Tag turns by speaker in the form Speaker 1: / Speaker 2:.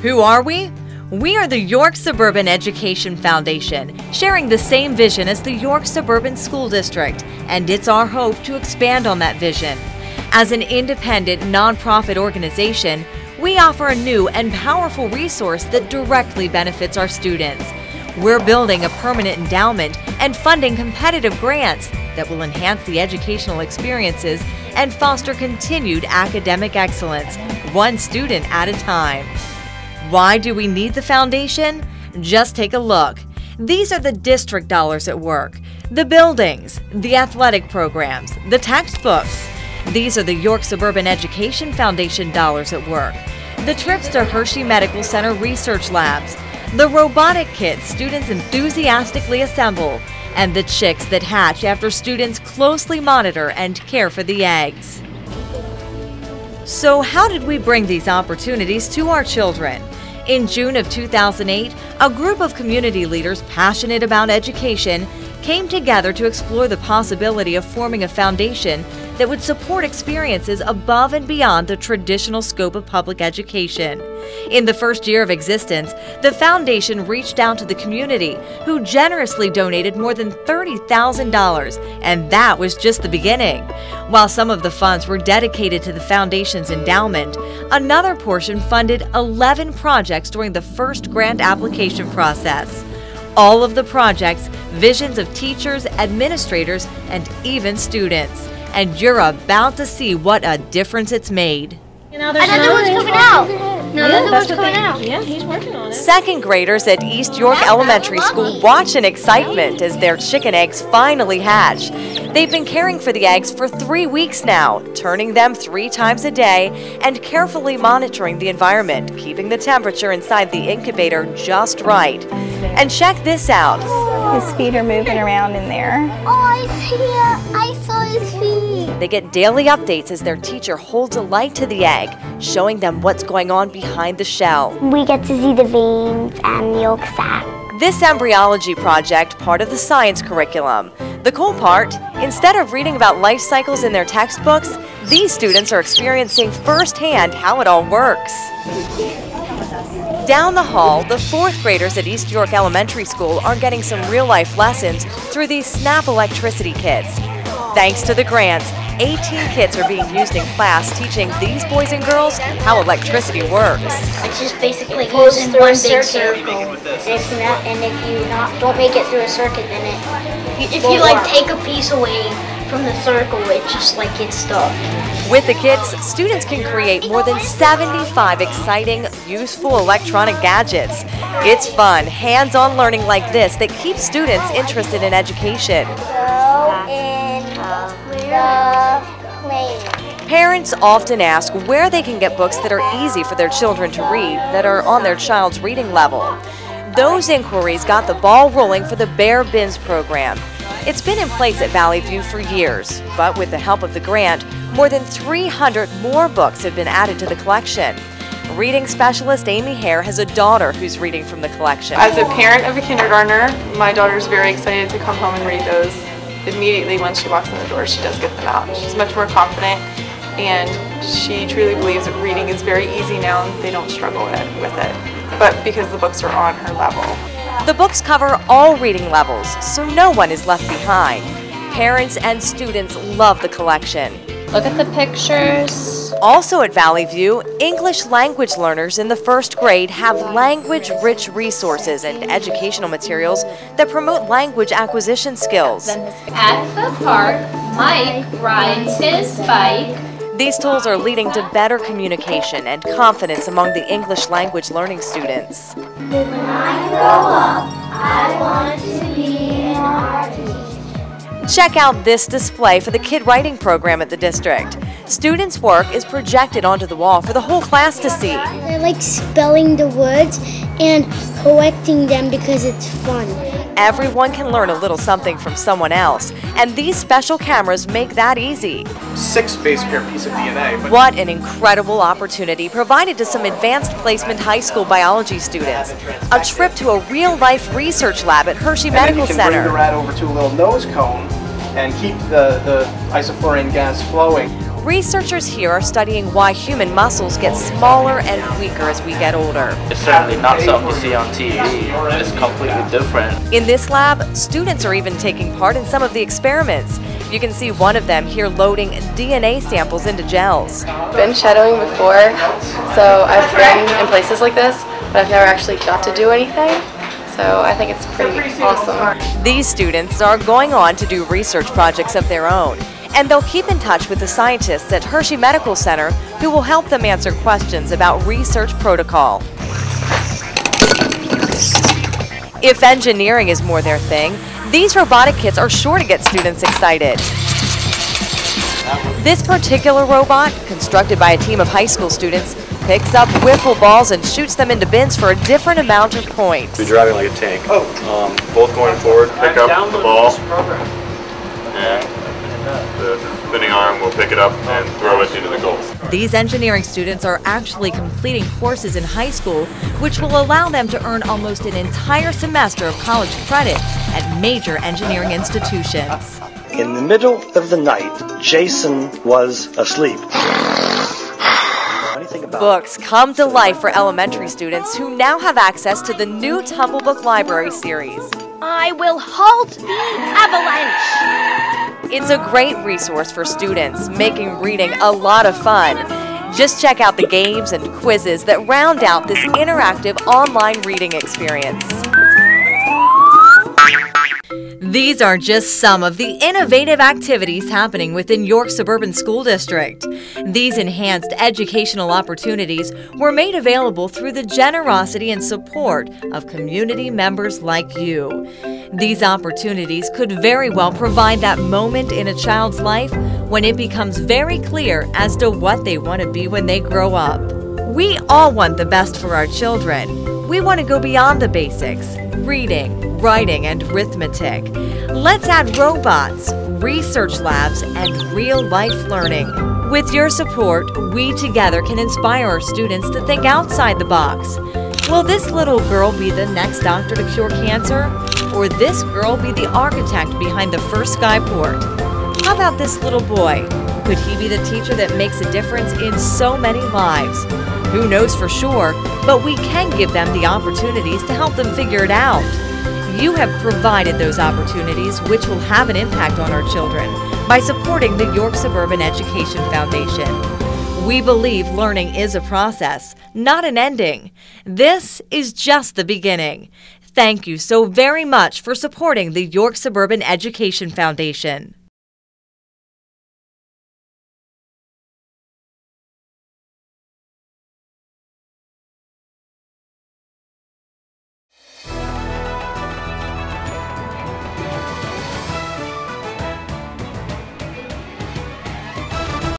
Speaker 1: Who are we? We are the York Suburban Education Foundation, sharing the same vision as the York Suburban School District, and it's our hope to expand on that vision. As an independent, nonprofit organization, we offer a new and powerful resource that directly benefits our students. We're building a permanent endowment and funding competitive grants that will enhance the educational experiences and foster continued academic excellence, one student at a time. Why do we need the foundation? Just take a look. These are the district dollars at work. The buildings, the athletic programs, the textbooks. These are the York Suburban Education Foundation dollars at work. The trips to Hershey Medical Center research labs, the robotic kits students enthusiastically assemble, and the chicks that hatch after students closely monitor and care for the eggs. So how did we bring these opportunities to our children? In June of 2008, a group of community leaders passionate about education came together to explore the possibility of forming a foundation that would support experiences above and beyond the traditional scope of public education. In the first year of existence, the foundation reached out to the community, who generously donated more than $30,000, and that was just the beginning. While some of the funds were dedicated to the foundation's endowment, another portion funded 11 projects during the first grant application process. All of the projects, visions of teachers, administrators, and even students. And you're about to see what a difference it's made.
Speaker 2: Another one's coming out. Another one's coming out.
Speaker 3: Yeah, he's working on it.
Speaker 1: Second graders at East York Elementary School watch in excitement as their chicken eggs finally hatch. They've been caring for the eggs for 3 weeks now, turning them 3 times a day and carefully monitoring the environment, keeping the temperature inside the incubator just right. And check this out.
Speaker 4: His feet are moving around in there.
Speaker 2: Oh, I see it. I saw his feet.
Speaker 1: They get daily updates as their teacher holds a light to the egg, showing them what's going on behind the shell.
Speaker 2: We get to see the veins and the yolk sac.
Speaker 1: This embryology project, part of the science curriculum. The cool part, instead of reading about life cycles in their textbooks, these students are experiencing firsthand how it all works. Down the hall, the 4th graders at East York Elementary School are getting some real-life lessons through these SNAP electricity kits. Thanks to the grants, 18 kits are being used in class teaching these boys and girls how electricity works.
Speaker 2: It's just basically using one big circle. And if you don't make it through a circuit, then if you like take a piece away from the circle, it just like gets stuck.
Speaker 1: With the kits, students can create more than 75 exciting, useful electronic gadgets. It's fun, hands-on learning like this that keeps students interested in education. Parents often ask where they can get books that are easy for their children to read, that are on their child's reading level. Those inquiries got the ball rolling for the Bare Bins program. It's been in place at Valley View for years, but with the help of the grant, more than 300 more books have been added to the collection. Reading specialist Amy Hare has a daughter who's reading from the collection.
Speaker 5: As a parent of a kindergartner, my daughter's very excited to come home and read those. Immediately when she walks in the door, she does get them out. She's much more confident, and she truly believes that reading is very easy now and they don't struggle with it, but because the books are on her level.
Speaker 1: The books cover all reading levels, so no one is left behind. Parents and students love the collection.
Speaker 3: Look at the pictures.
Speaker 1: Also at Valley View, English language learners in the 1st grade have language-rich resources and educational materials that promote language acquisition skills.
Speaker 6: At the park, Mike rides his bike.
Speaker 1: These tools are leading to better communication and confidence among the English language learning students.
Speaker 2: When I grow up, I want to be an artist.
Speaker 1: Check out this display for the Kid Writing program at the district. Students' work is projected onto the wall for the whole class to see.
Speaker 2: I like spelling the words and correcting them because it's fun.
Speaker 1: Everyone can learn a little something from someone else, and these special cameras make that easy.
Speaker 7: 6 base pair piece of DNA.
Speaker 1: What an incredible opportunity provided to some advanced placement high school biology students. A trip to a real-life research lab at Hershey Medical Center.
Speaker 7: And then you can bring the rat over to a little nose cone and keep the isoflurane gas flowing.
Speaker 1: Researchers here are studying why human muscles get smaller and weaker as we get older.
Speaker 8: It's certainly not something you see on TV. It's completely different.
Speaker 1: In this lab, students are even taking part in some of the experiments. You can see one of them here loading DNA samples into gels.
Speaker 5: Been shadowing before, so I've been in places like this, but I've never actually got to do anything. So I think it's pretty awesome.
Speaker 1: These students are going on to do research projects of their own, and they'll keep in touch with the scientists at Hershey Medical Center who will help them answer questions about research protocol. If engineering is more their thing, these robotic kits are sure to get students excited. This particular robot, constructed by a team of high school students, picks up wiffle balls and shoots them into bins for a different amount of points.
Speaker 9: You're driving like a tank. Both going forward, pick up the ball, and the spinning arm will pick it up and throw it into the goal.
Speaker 1: These engineering students are actually completing courses in high school, which will allow them to earn almost an entire semester of college credit at major engineering institutions.
Speaker 10: In the middle of the night, Jason was asleep.
Speaker 1: Books come to life for elementary students who now have access to the new Tumble Book Library series.
Speaker 2: I will halt the avalanche.
Speaker 1: It's a great resource for students, making reading a lot of fun. Just check out the games and quizzes that round out this interactive online reading experience. These are just some of the innovative activities happening within York Suburban School District. These enhanced educational opportunities were made available through the generosity and support of community members like you. These opportunities could very well provide that moment in a child's life when it becomes very clear as to what they want to be when they grow up. We all want the best for our children. We want to go beyond the basics: reading, writing, and arithmetic. Let's add robots, research labs, and real-life learning. With your support, we together can inspire our students to think outside the box. Will this little girl be the next doctor to cure cancer? Or this girl be the architect behind the first skyport? How about this little boy? Could he be the teacher that makes a difference in so many lives? Who knows for sure, but we can give them the opportunities to help them figure it out. You have provided those opportunities, which will have an impact on our children by supporting the York Suburban Education Foundation. We believe learning is a process, not an ending. This is just the beginning. Thank you so very much for supporting the York Suburban Education Foundation.